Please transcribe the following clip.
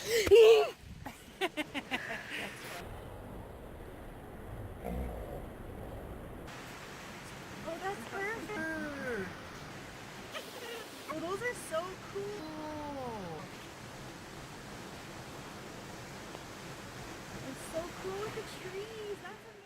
Oh, that's perfect. Oh, those are so cool. It's so cool with the trees. That's amazing.